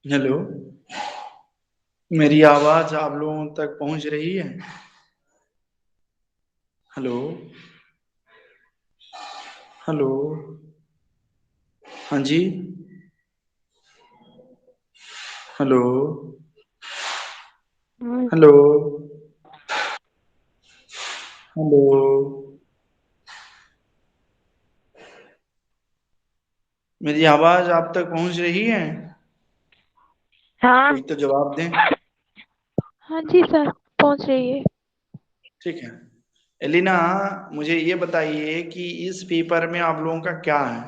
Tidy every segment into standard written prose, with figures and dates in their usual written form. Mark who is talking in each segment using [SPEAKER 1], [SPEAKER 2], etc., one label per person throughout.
[SPEAKER 1] Hello, मेरी आवाज आप लोगों तक पहुंच रही है? Hello hello. हाँ जी। Hello hello hello. मेरी आवाज आप तक पहुंच रही है?
[SPEAKER 2] हाँ।
[SPEAKER 1] कोई तो जवाब दें।
[SPEAKER 2] हाँ जी सर, पहुंच रही है।
[SPEAKER 1] ठीक है। एलिना, मुझे ये बताइए कि इस पेपर में आप लोगों का क्या है?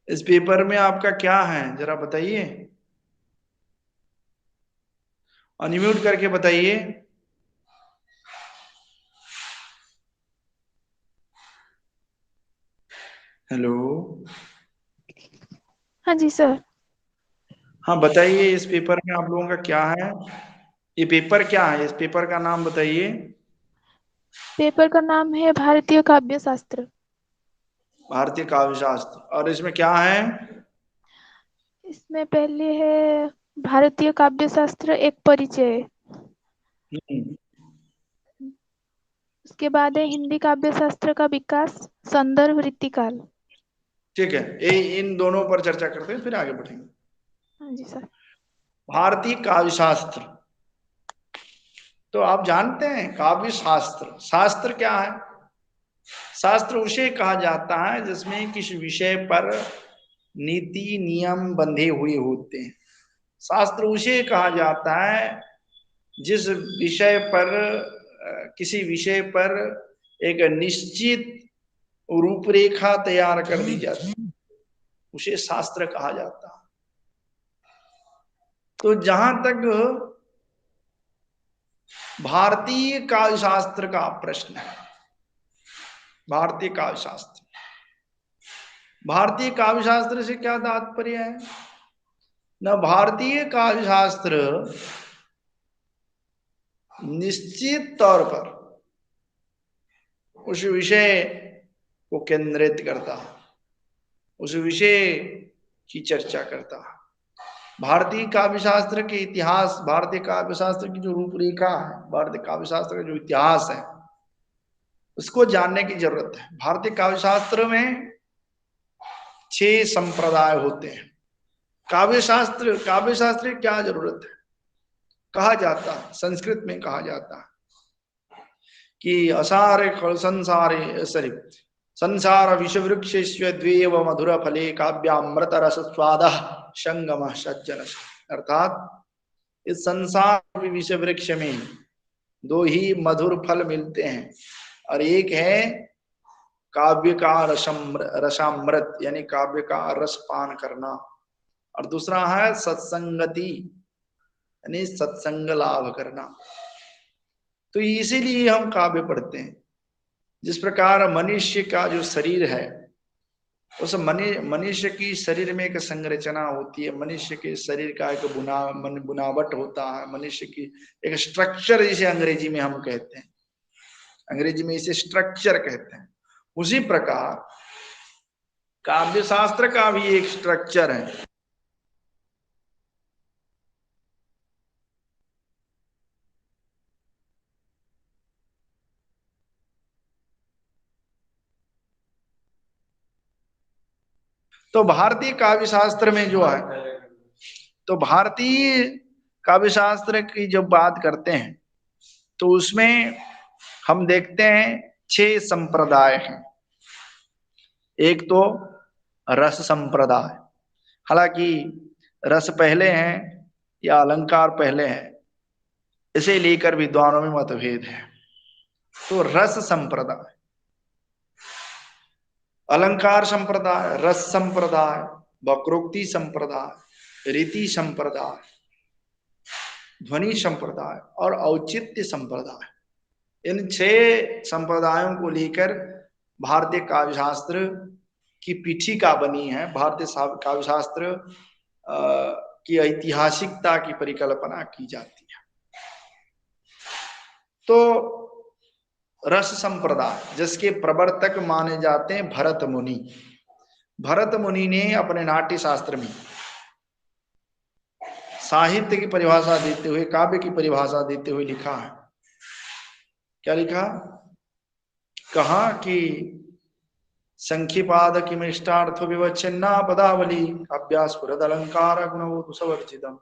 [SPEAKER 1] इस पेपर में आपका क्या है, जरा बताइए। अनम्यूट करके बताइए। हेलो।
[SPEAKER 2] हाँ जी सर।
[SPEAKER 1] हाँ बताइए, इस पेपर में आप लोगों का क्या है? ये पेपर क्या है? इस पेपर का नाम बताइए।
[SPEAKER 2] पेपर का नाम है भारतीय काव्य शास्त्र।
[SPEAKER 1] भारतीय काव्य शास्त्र। और इसमें क्या है?
[SPEAKER 2] इसमें पहले है भारतीय काव्य शास्त्र एक परिचय।
[SPEAKER 1] हम्म,
[SPEAKER 2] उसके बाद है हिंदी काव्य शास्त्र का विकास, संदर्भ, रीतिकाल।
[SPEAKER 1] ठीक है, ये इन दोनों पर चर्चा करते हैं, फिर आगे बढ़ेंगे।
[SPEAKER 2] हाँ जी सर।
[SPEAKER 1] भारतीय काव्य शास्त्र। तो आप जानते हैं काव्य शास्त्र, शास्त्र क्या है? शास्त्र उसे कहा जाता है जिसमें किसी विषय पर नीति नियम बंधे हुए होते हैं। शास्त्र उसे कहा जाता है जिस विषय पर किसी विषय पर एक निश्चित रूपरेखा तैयार कर दी जाती है, उसे शास्त्र कहा जाता है। तो जहां तक भारतीय काव्य शास्त्र का प्रश्न है, भारतीय काव्य शास्त्र, भारतीय काव्य शास्त्र से क्या तात्पर्य है? न भारतीय काव्य शास्त्र निश्चित तौर पर उस विषय को केंद्रित करता है, उस विषय की चर्चा करता है। भारतीय काव्य शास्त्र के इतिहास, भारतीय काव्य शास्त्र की जो रूपरेखा है, भारतीय काव्य शास्त्र का जो इतिहास है, उसको जानने की जरूरत है। भारतीय काव्य शास्त्र में 6 संप्रदाय होते हैं। काव्य शास्त्र की क्या जरूरत है? कहा जाता है, संस्कृत में कहा जाता है कि असारे संसारे सॉरी संसार विषवृक्ष द्वेव मधुर फले काव्यामृत रस स्वाद संगम सज्जन। अर्थात इस संसार विषय वृक्ष में दो ही मधुर फल मिलते हैं, और एक है काव्य का रसामृत, यानी काव्य का रस पान करना, और दूसरा है सत्संगति, यानी सत्संग लाभ करना। तो इसीलिए हम काव्य पढ़ते हैं। जिस प्रकार मनुष्य का जो शरीर है, उस मनुष्य की शरीर में एक संरचना होती है, मनुष्य के शरीर का एक बुनावट होता है, मनुष्य की एक स्ट्रक्चर, जिसे अंग्रेजी में हम कहते हैं, अंग्रेजी में इसे स्ट्रक्चर कहते हैं। उसी प्रकार काव्य शास्त्र का भी एक स्ट्रक्चर है। तो भारतीय काव्य शास्त्र में जो है, तो भारतीय काव्य शास्त्र की जब बात करते हैं तो उसमें हम देखते हैं 6 संप्रदाय हैं। एक तो रस संप्रदाय, हालांकि रस पहले हैं या अलंकार पहले हैं, इसे लेकर विद्वानों में मतभेद है। तो रस संप्रदाय, अलंकार संप्रदाय, रस संप्रदाय, वक्रोक्ति संप्रदाय, रीति संप्रदाय, ध्वनि संप्रदाय और औचित्य संप्रदाय, इन 6 संप्रदायों को लेकर भारतीय काव्य शास्त्र की पीठिका बनी है। भारतीय काव्य शास्त्र की ऐतिहासिकता की परिकल्पना की जाती है। तो रस संप्रदाय जिसके प्रवर्तक माने जाते हैं भरत मुनि। भरत मुनि ने अपने नाट्य शास्त्र में साहित्य की परिभाषा देते हुए, काव्य की परिभाषा देते हुए लिखा है। क्या लिखा? कहा कि संख्यपाद किमिष्टार्थ विवच्छिन्ना पदावली काव्यास्फुरद अलंकार गुणवोतु सवर्जितम।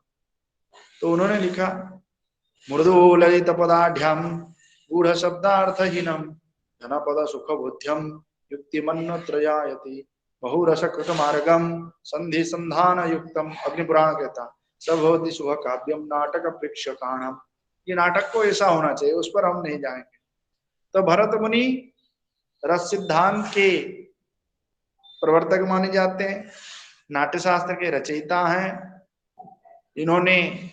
[SPEAKER 1] तो उन्होंने लिखा मृदु ललित पदाढ़्यम गूढ़ शब्दार्थहीनम धनपद सुख बुद्ध्यम युक्तिमन्न त्रयायति बहुरसकृत मार्गम संधि संधान युक्तम। अग्निपुराण कहता सभवति शुभ काव्यम नाटक प्रेक्षकाणम। ये नाटक को ऐसा होना चाहिए, उस पर हम नहीं जाएंगे। तो भरत मुनि रस सिद्धांत के प्रवर्तक माने जाते हैं, नाट्य शास्त्र के रचयिता हैं। इन्होंने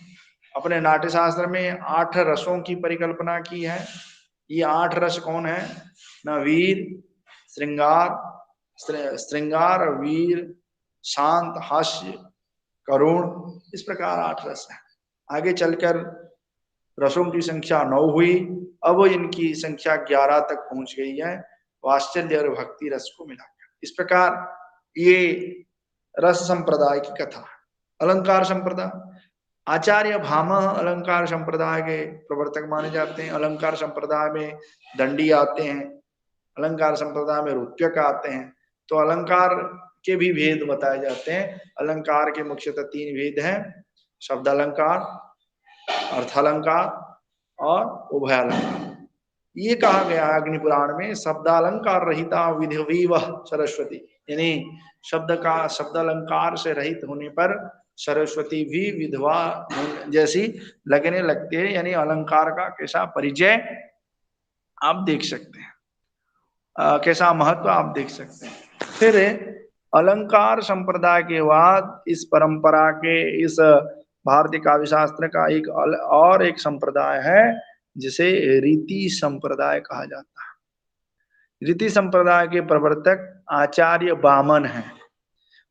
[SPEAKER 1] अपने नाट्य शास्त्र में 8 रसों की परिकल्पना की है। ये 8 रस कौन है? न वीर, श्रृंगार, वीर, शांत, हास्य, करुण, इस प्रकार 8 रस है। आगे चलकर रसों की संख्या 9 हुई, अब इनकी संख्या 11 तक पहुंच गई है, वात्सल्य और भक्ति रस को मिलाकर। इस प्रकार ये रस संप्रदाय की कथा। अलंकार संप्रदाय, आचार्य भामह अलंकार संप्रदाय के प्रवर्तक माने जाते हैं। अलंकार संप्रदाय में दंडी आते हैं, अलंकार संप्रदाय में रूप्यक आते हैं। तो अलंकार के भी भेद बताए जाते हैं। अलंकार के मुख्यतः 3 भेद हैं, शब्द अलंकार, अर्थालंकार और उभय अलंकार। ये कहा गया है अग्निपुराण में शब्दालंकार रहिता विधिवीव सरस्वती, यानी शब्द अलंकार से रहित होने पर सरस्वती भी विधवा जैसी लगने लगती है। यानी अलंकार का कैसा परिचय आप देख सकते हैं, कैसा महत्व आप देख सकते हैं। फिर अलंकार संप्रदाय के बाद इस परंपरा के, इस भारतीय काव्य शास्त्र का और एक संप्रदाय है जिसे रीति संप्रदाय कहा जाता है। रीति संप्रदाय के प्रवर्तक आचार्य वामन हैं।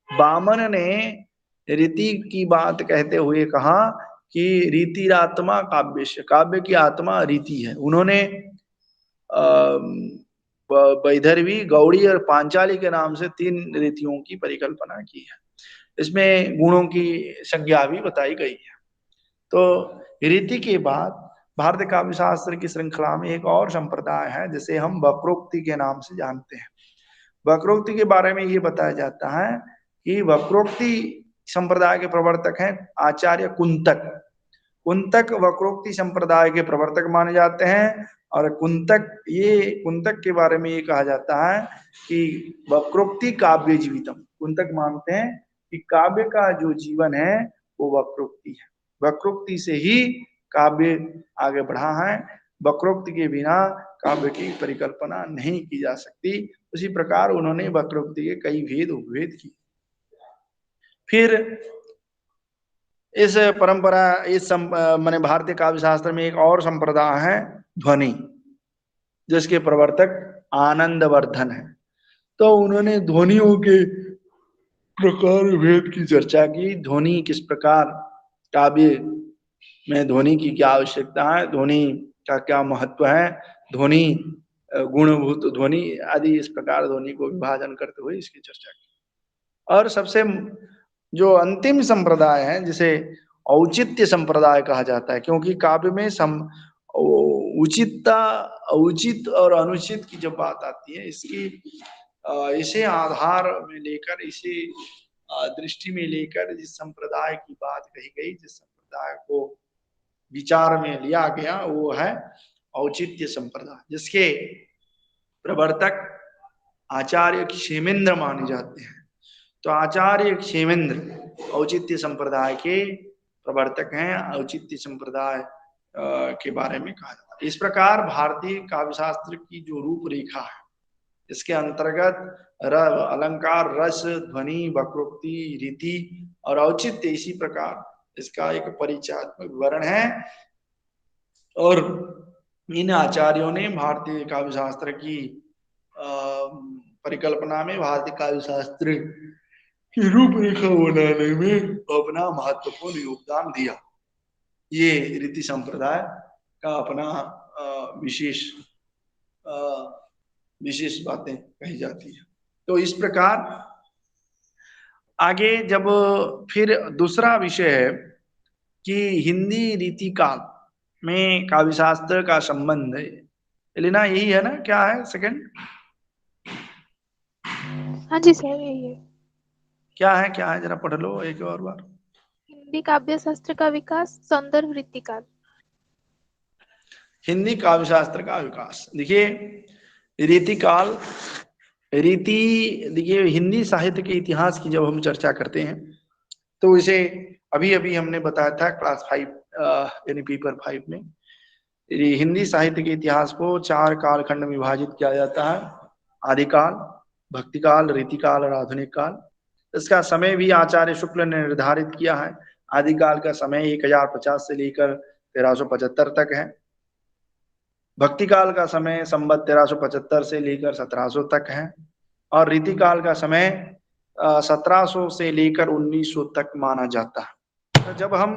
[SPEAKER 1] वामन ने रीति की बात कहते हुए कहा कि रीतिरात्मा काव्य, काव्य की आत्मा रीति है। उन्होंने वैदर्भी, गौड़ी और पांचाली के नाम से 3 रीतियों की परिकल्पना की है। इसमें गुणों की संज्ञा भी बताई गई है। तो रीति के बाद भारतीय काव्य शास्त्र की श्रृंखला में एक और संप्रदाय है जिसे हम वक्रोक्ति के नाम से जानते हैं। वक्रोक्ति के बारे में ये बताया जाता है कि वक्रोक्ति संप्रदाय के प्रवर्तक हैं आचार्य कुंतक। कुंतक वक्रोक्ति संप्रदाय के प्रवर्तक माने जाते हैं। और कुंतक के बारे में ये कहा जाता है कि वक्रोक्ति काव्य जीवितम। कुंतक मानते हैं कि काव्य का जो जीवन है वो वक्रोक्ति है। वक्रोक्ति से ही काव्य आगे बढ़ा है। वक्रोक्ति के बिना काव्य की परिकल्पना नहीं की जा सकती। उसी प्रकार उन्होंने वक्रोक्ति के कई भेद उपभेद किए। फिर इस परंपरा, माने भारतीय काव्य शास्त्र में एक और संप्रदाय है ध्वनि, जिसके प्रवर्तक आनंदवर्धन है। तो उन्होंने ध्वनियों के प्रकार भेद की चर्चा की। ध्वनि किस प्रकार, काव्य में ध्वनि की क्या आवश्यकता है, ध्वनि का क्या महत्व है, ध्वनि गुणभूत ध्वनि आदि, इस प्रकार ध्वनि को विभाजन करते हुए इसकी चर्चा की। और सबसे जो अंतिम संप्रदाय है जिसे औचित्य संप्रदाय कहा जाता है, क्योंकि काव्य में उचितता, उचित और अनुचित की जब बात आती है, इसे आधार में लेकर, इसे दृष्टि में लेकर जिस संप्रदाय की बात कही गई, जिस संप्रदाय को विचार में लिया गया, वो है औचित्य संप्रदाय, जिसके प्रवर्तक आचार्य क्षेमेंद्र माने जाते हैं। तो आचार्य क्षेमेंद्र औचित्य संप्रदाय के प्रवर्तक हैं। औचित्य संप्रदाय के बारे में कहा जाता है। इस प्रकार भारतीय काव्य शास्त्र की जो रूपरेखा है, इसके अंतर्गत अलंकार, रस, ध्वनि, वक्रोक्ति, रीति और औचित्य, इसी प्रकार इसका एक परिचयात्मक विवरण है। और इन आचार्यों ने भारतीय काव्य शास्त्र की परिकल्पना में, भारतीय काव्य शास्त्र की रूपरेखा बनाने में अपना महत्वपूर्ण योगदान दिया। ये रीति संप्रदाय का अपना विशेष विशेष बातें कही जाती है। तो इस प्रकार आगे जब फिर दूसरा विषय है कि हिंदी रीति काल में काव्य शास्त्र का संबंध है। एलिना यही है ना, क्या है सेकंड?
[SPEAKER 2] हाँ जी सर, यही है।
[SPEAKER 1] क्या है जरा पढ़ लो एक और बार।
[SPEAKER 2] हिंदी काव्य शास्त्र का विकास, संदर्भ रीतिकाल।
[SPEAKER 1] हिंदी काव्य शास्त्र का विकास, देखिए रीतिकाल, रीति, देखिए हिंदी साहित्य के इतिहास की जब हम चर्चा करते हैं तो इसे अभी अभी हमने बताया था क्लास 5 यानी पेपर 5 में, हिंदी साहित्य के इतिहास को 4 कालखंड में विभाजित किया जाता है। आदिकाल, भक्तिकाल, रीतिकाल और आधुनिक काल। इसका समय भी आचार्य शुक्ल ने निर्धारित किया है। आदिकाल का समय 1050 से लेकर 1375 तक है। भक्ति काल का समय संवत 1375 से लेकर 1700 तक है। और रीतिकाल का समय 1700 से लेकर 1900 तक माना जाता है। तो जब हम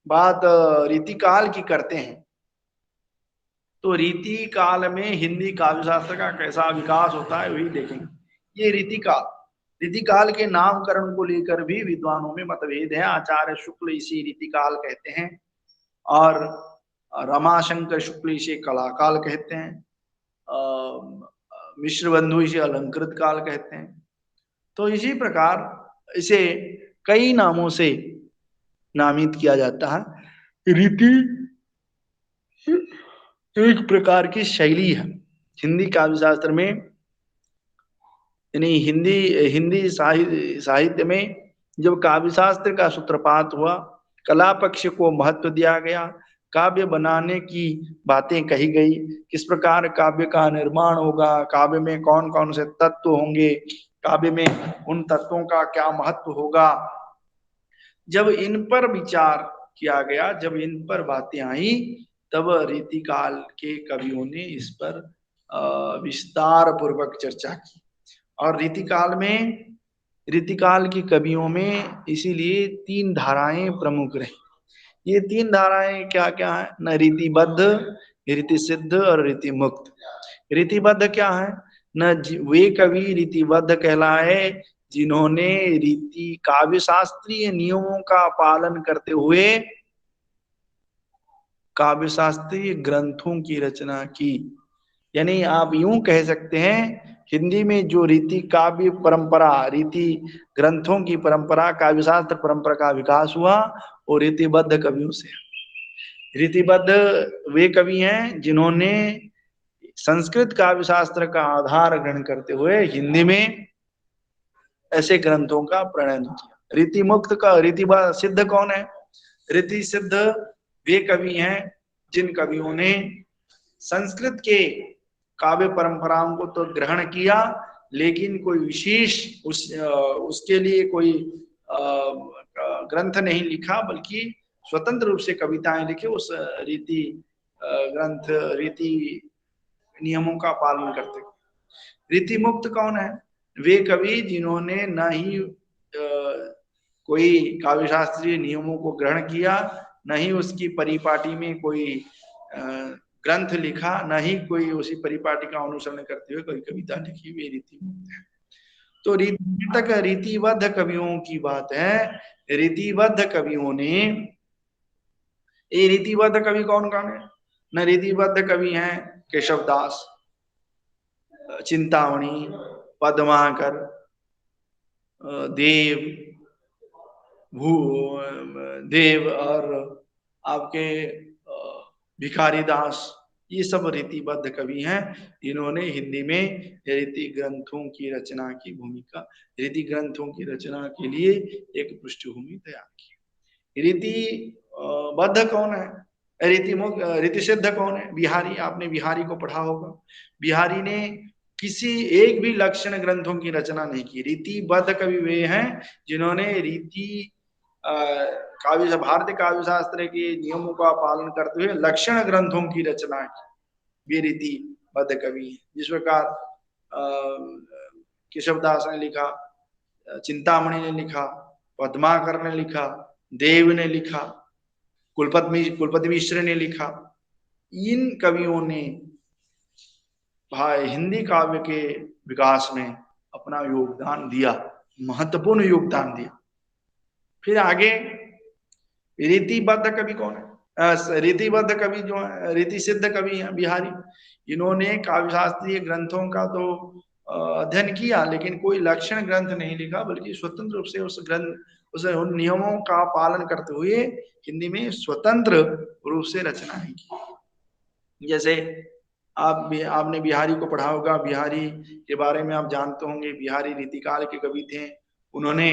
[SPEAKER 1] बात रीतिकाल की करते हैं तो रीति काल में हिंदी काव्य शास्त्र का कैसा विकास होता है वही देखेंगे। ये रीतिकाल के नामकरण को लेकर भी विद्वानों में मतभेद है। आचार्य शुक्ल इसे रीतिकाल कहते हैं और रमाशंकर शुक्ल इसे कलाकाल कहते हैं। मिश्र बंधु इसे अलंकृत काल कहते हैं। तो इसी प्रकार इसे कई नामों से नामित किया जाता है। रीति एक प्रकार की शैली है हिंदी काव्य शास्त्र में, यानी हिंदी हिंदी साहित्य में जब काव्य शास्त्र का सूत्रपात हुआ, कला पक्ष को महत्व दिया गया, काव्य बनाने की बातें कही गई, किस प्रकार काव्य का निर्माण होगा, काव्य में कौन कौन से तत्व होंगे, काव्य में उन तत्वों का क्या महत्व होगा। जब इन पर विचार किया गया, जब इन पर बातें आई, तब रीतिकाल के कवियों ने इस पर विस्तार पूर्वक चर्चा की। और रीतिकाल की कवियों में इसीलिए 3 धाराएं प्रमुख रही। ये 3 धाराएं क्या क्या है न, रीतिबद्ध, रीति सिद्ध और रीति मुक्त। रीतिबद्ध क्या है न, वे कवि रीतिबद्ध कहलाए जिन्होंने रीति काव्य शास्त्रीय नियमों का पालन करते हुए काव्य शास्त्रीय ग्रंथों की रचना की। यानी आप यूं कह सकते हैं हिंदी में जो रीति काव्य परंपरा, रीति ग्रंथों की परंपरा, काव्य शास्त्र परंपरा का विकास हुआ वो रीतिबद्ध कवियों से। रीतिबद्ध वे कवि हैं जिन्होंने संस्कृत काव्य शास्त्र का आधार ग्रहण करते हुए हिंदी में ऐसे ग्रंथों का प्रणयन किया। रीति मुक्त का रीति सिद्ध कौन है? रीति सिद्ध वे कवि हैं जिन कवियों ने संस्कृत के काव्य परंपराओं को तो ग्रहण किया, लेकिन कोई विशेष उसके लिए कोई ग्रंथ नहीं लिखा, बल्कि स्वतंत्र रूप से कविताएं लिखे, उस रीति ग्रंथ रीति नियमों का पालन करते। रीति मुक्त कौन है? वे कवि जिन्होंने न ही कोई काव्य शास्त्रीय नियमों को ग्रहण किया, न ही उसकी परिपाटी में कोई ग्रंथ लिखा, न ही कोई उसी परिपाटी का अनुसरण करते हुए कोई कविता लिखी, वे रीति मुक्त है। तो तक रीतिबद्ध कवियों की बात है। रीतिबद्ध कवियों ने, ये रीतिबद्ध कवि कौन कौन है न? रीतिबद्ध कवि हैं केशवदास, चिंतामणि, पद्माकर, देव, देव और आपके भिखारी दास, ये सब रीतिबद्ध कवि हैं इन्होंने हिंदी में रीति ग्रंथों की रचना की भूमिका, रीति ग्रंथों की रचना के लिए एक पृष्ठभूमि तैयार की। रीति बद्ध कौन है? रीति सिद्ध कौन है? बिहारी, आपने बिहारी को पढ़ा होगा। बिहारी ने किसी एक भी लक्षण ग्रंथों की रचना नहीं की। रीतिबद्ध कवि वे हैं जिन्होंने रीति भारतीय काव्य शास्त्र के नियमों का पालन करते हुए लक्षण ग्रंथों की रचना की, वे रीतिबद्ध कवि हैं। जिस प्रकार केशवदास ने लिखा, चिंतामणि ने लिखा, पद्माकर ने लिखा, देव ने लिखा, कुलपति मिश्र ने लिखा, इन कवियों ने हिंदी काव्य के विकास में अपना योगदान दिया, महत्वपूर्ण योगदान दिया। फिर आगे रीतिबद्ध कवि कौन है? रीतिबद्ध कवि जो है, रीति सिद्ध कवि हैं बिहारी। इन्होंने काव्य शास्त्रीय ग्रंथों का तो अध्ययन किया, लेकिन कोई लक्षण ग्रंथ नहीं लिखा, बल्कि स्वतंत्र रूप से उस उन नियमों का पालन करते हुए हिंदी में स्वतंत्र रूप से रचनाएं की। जैसे आपने बिहारी को पढ़ा होगा, बिहारी के बारे में आप जानते होंगे, बिहारी रीतिकाल के कवि थे। उन्होंने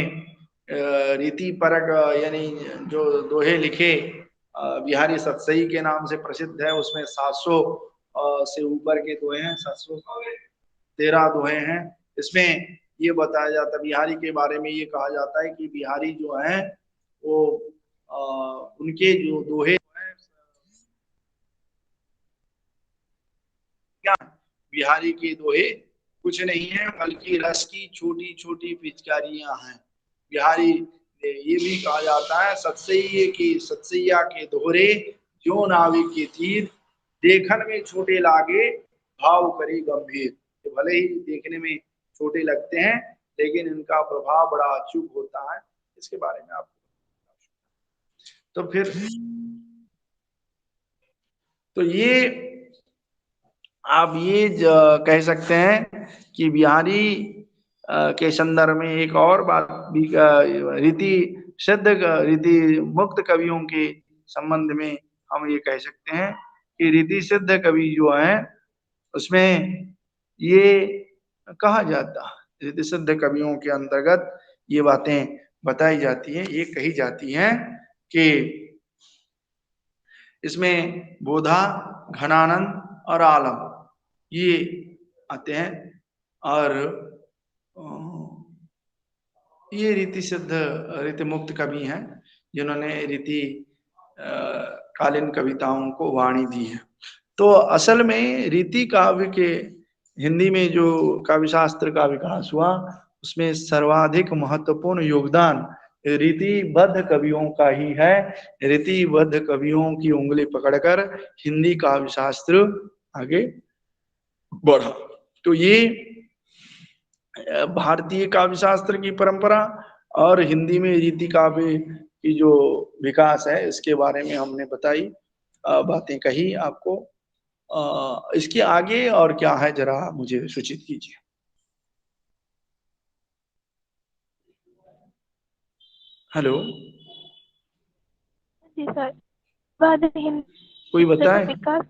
[SPEAKER 1] रीति परक यानी जो दोहे लिखे, बिहारी सतसई के नाम से प्रसिद्ध है। उसमें 700 से ऊपर के दोहे हैं, 713 दोहे हैं। इसमें ये बताया जाता है, बिहारी के बारे में ये कहा जाता है कि बिहारी जो है वो उनके जो दोहे हैं, क्या बिहारी के दोहे कुछ नहीं है, बल्कि रस की छोटी छोटी पिचकारियां हैं। बिहारी ये भी कहा जाता है, सतसैया के दोहरे जो नाविक के तीर, देखन में छोटे लागे भाव करी गंभीर। तो भले ही देखने में छोटे लगते हैं, लेकिन इनका प्रभाव बड़ा अचूक होता है। इसके बारे में आप तो फिर तो ये आप ये कह सकते हैं कि बिहारी के संदर्भ में एक और बात भी, रीति सिद्ध रीति मुक्त कवियों के संबंध में हम ये कह सकते हैं कि रीति सिद्ध कवि जो हैं उसमें ये कहा जाता है, रीति सिद्ध कवियों के अंतर्गत ये बातें बताई जाती हैं, ये कही जाती हैं कि इसमें बोधा, घनानंद और आलम ये आते हैं। और ये रीति सिद्ध रीति मुक्त कवि हैं, जिन्होंने रीति कालीन कविताओं को वाणी दी है। तो असल में रीति काव्य के हिंदी में जो काव्य शास्त्र का विकास हुआ, उसमें सर्वाधिक महत्वपूर्ण योगदान रीतिबद्ध कवियों का ही है। रीतिबद्ध कवियों की उंगली पकड़कर हिंदी काव्य शास्त्र आगे बढ़ा। तो ये भारतीय काव्य शास्त्र की परंपरा और हिंदी में रीति काव्य की जो विकास है, इसके बारे में हमने बताई, बातें कही आपको। इसके आगे और क्या है, जरा मुझे सूचित कीजिए। हेलो
[SPEAKER 2] जी सर। बाद हिंदी
[SPEAKER 1] कोई
[SPEAKER 2] का
[SPEAKER 1] बताए?
[SPEAKER 2] विकास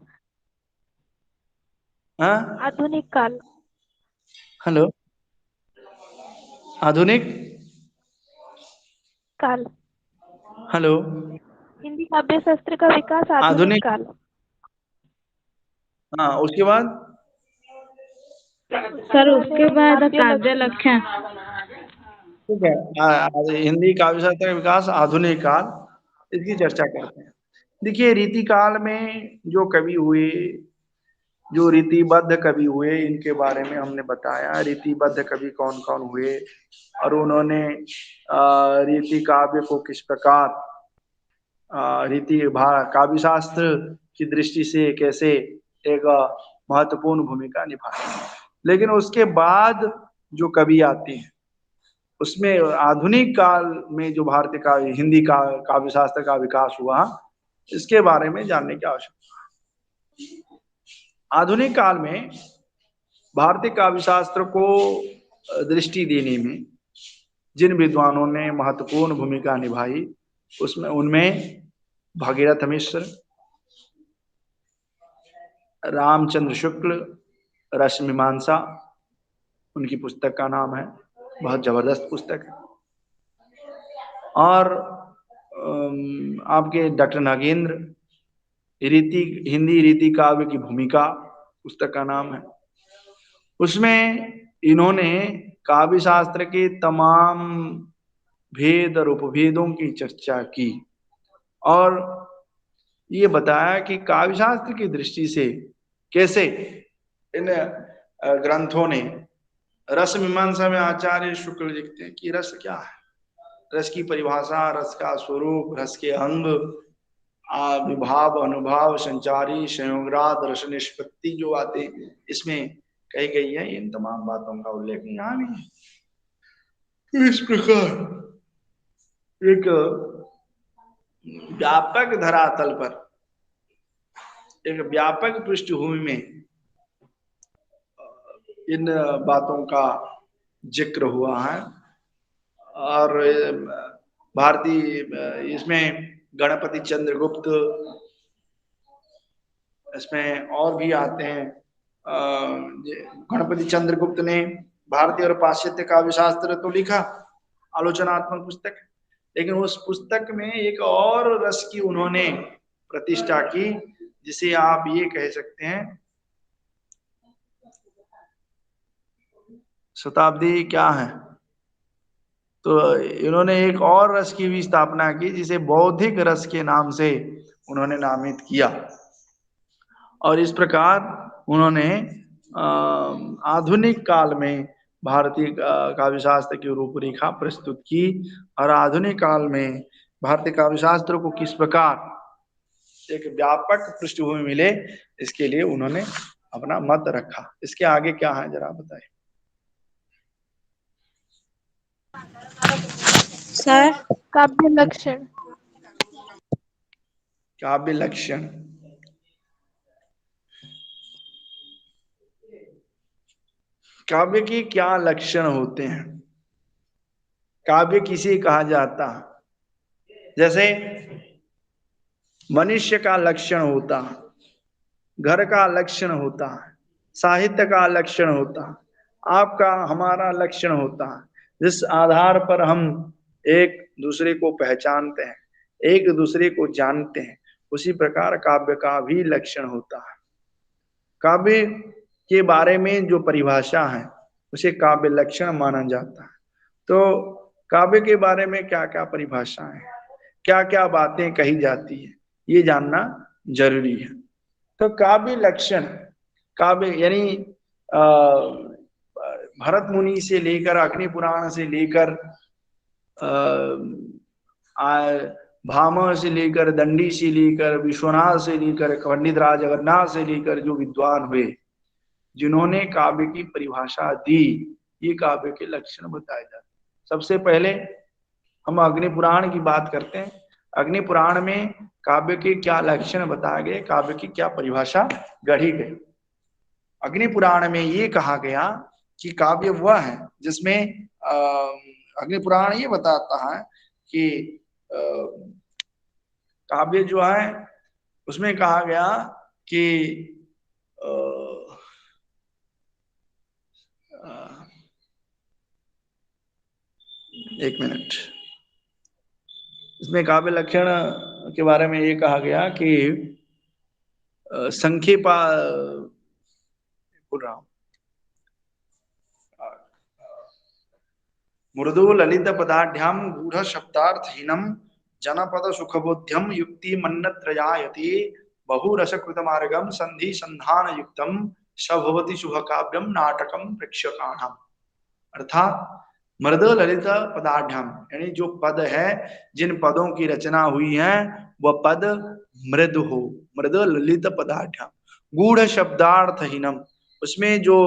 [SPEAKER 1] हाँ,
[SPEAKER 2] आधुनिक काल।
[SPEAKER 1] हेलो, आधुनिक
[SPEAKER 2] काल।
[SPEAKER 1] हेलो,
[SPEAKER 2] हिंदी काव्य शास्त्र का विकास आधुनिक
[SPEAKER 1] आधुनिक,
[SPEAKER 2] काल।
[SPEAKER 1] हाँ, उसके बाद
[SPEAKER 3] सर उसके बाद काव्य लक्षण।
[SPEAKER 1] ठीक है, हिंदी काव्य शास्त्र का विकास आधुनिक काल, इसकी चर्चा करते हैं। देखिए, रीति काल में जो कवि हुए, जो रीतिबद्ध कवि हुए, इनके बारे में हमने बताया। रीतिबद्ध कवि कौन कौन हुए और उन्होंने रीति काव्य को किस प्रकार रीति काव्य शास्त्र की दृष्टि से कैसे एक महत्वपूर्ण भूमिका निभाई। लेकिन उसके बाद जो कवि आते हैं, उसमें आधुनिक काल में जो भारतीय का हिंदी का काव्य शास्त्र का विकास हुआ, इसके बारे में जानने की आवश्यकता है। आधुनिक काल में भारतीय काव्य शास्त्र को दृष्टि देने में जिन विद्वानों ने महत्वपूर्ण भूमिका निभाई, उसमें उनमें भागीरथ मिश्र, रामचंद्र शुक्ल, रसमीमांसा उनकी पुस्तक का नाम है, बहुत जबरदस्त पुस्तक है। और आपके डॉक्टर नागेंद्र, हिंदी रीति काव्य की भूमिका पुस्तक का नाम है। उसमें इन्होंने काव्य शास्त्र के तमाम भेद और उपभेदों की चर्चा की और ये बताया कि काव्य शास्त्र की दृष्टि से कैसे इन ग्रंथों ने, रस मीमांसा में आचार्य शुक्ल लिखते हैं कि रस क्या है, रस की परिभाषा, रस का स्वरूप, रस के अंग विभाव अनुभाव संचारी संयोगरात रस निष्पत्ति जो बातें इसमें कही गई है, इन तमाम बातों का उल्लेख यहाँ भी है। तो इस प्रकार एक व्यापक धरातल पर, एक व्यापक पृष्ठभूमि में इन बातों का जिक्र हुआ है। और भारतीय इसमें गणपति चंद्रगुप्त, इसमें और भी आते हैं। गणपति चंद्रगुप्त ने भारतीय और पाश्चात्य काव्य शास्त्र तो लिखा, आलोचनात्मक पुस्तक, लेकिन उस पुस्तक में एक और रस की उन्होंने प्रतिष्ठा की, जिसे आप ये कह सकते हैं शताब्दी क्या है, तो इन्होंने एक और रस की भी स्थापना की, जिसे बौद्धिक रस के नाम से उन्होंने नामित किया। और इस प्रकार उन्होंने आधुनिक काल में भारतीय काव्य शास्त्र की रूपरेखा प्रस्तुत की, और आधुनिक काल में भारतीय काव्य शास्त्र को किस प्रकार एक व्यापक पृष्ठभूमि मिले, इसके लिए उन्होंने अपना मत रखा। इसके आगे क्या है जरा बताइए
[SPEAKER 3] सर।
[SPEAKER 2] काव्य लक्षण।
[SPEAKER 1] काव्य लक्षण, काव्य के क्या लक्षण होते हैं, काव्य किसे कहा जाता है? जैसे मनुष्य का लक्षण होता है, घर का लक्षण होता है, साहित्य का लक्षण होता है, आपका हमारा लक्षण होता है, जिस आधार पर हम एक दूसरे को पहचानते हैं, एक दूसरे को जानते हैं, उसी प्रकार काव्य का भी लक्षण होता है। काव्य के बारे में जो परिभाषा है उसे काव्य लक्षण माना जाता है। तो काव्य के बारे में क्या क्या परिभाषा है, क्या क्या बातें कही जाती है, ये जानना जरूरी है। तो काव्य लक्षण, काव्य यानी भरत मुनि से लेकर अग्नि पुराण से लेकर भामह से लेकर दंडी से लेकर विश्वनाथ से लेकर पंडित राज जगन्नाथ से लेकर जो विद्वान हुए, जिन्होंने काव्य की परिभाषा दी, ये काव्य के लक्षण बताए जाते हैं। सबसे पहले हम अग्नि पुराण की बात करते हैं। अग्नि पुराण में काव्य के क्या लक्षण बताए गए, काव्य की क्या परिभाषा गढ़ी गई। अग्नि पुराण में ये कहा गया कि काव्य वह है जिसमें अग्नि पुराण ये बताता है कि काव्य जो है उसमें कहा गया कि एक मिनट, इसमें काव्य लक्षण के बारे में ये कहा गया कि संक्षेपा बोल रहा हूं, मृदु ललित पदाढ्याम गूढ़ शब्दार्थहीनम जनपद सुखबोध्यम युक्ति मन्नत्रयायति बहुरसकृत मार्गम संधि संधान युक्तम सभवति शुभ काव्यम नाटकम प्रेक्षकाणाम। अर्थात मृद ललित पदाढ्याम यानी जो पद है, जिन पदों की रचना हुई है वह पद मृद हो, मृद ललित पदाढ्याम। गूढ़ शब्दार्थहीनम, उसमें जो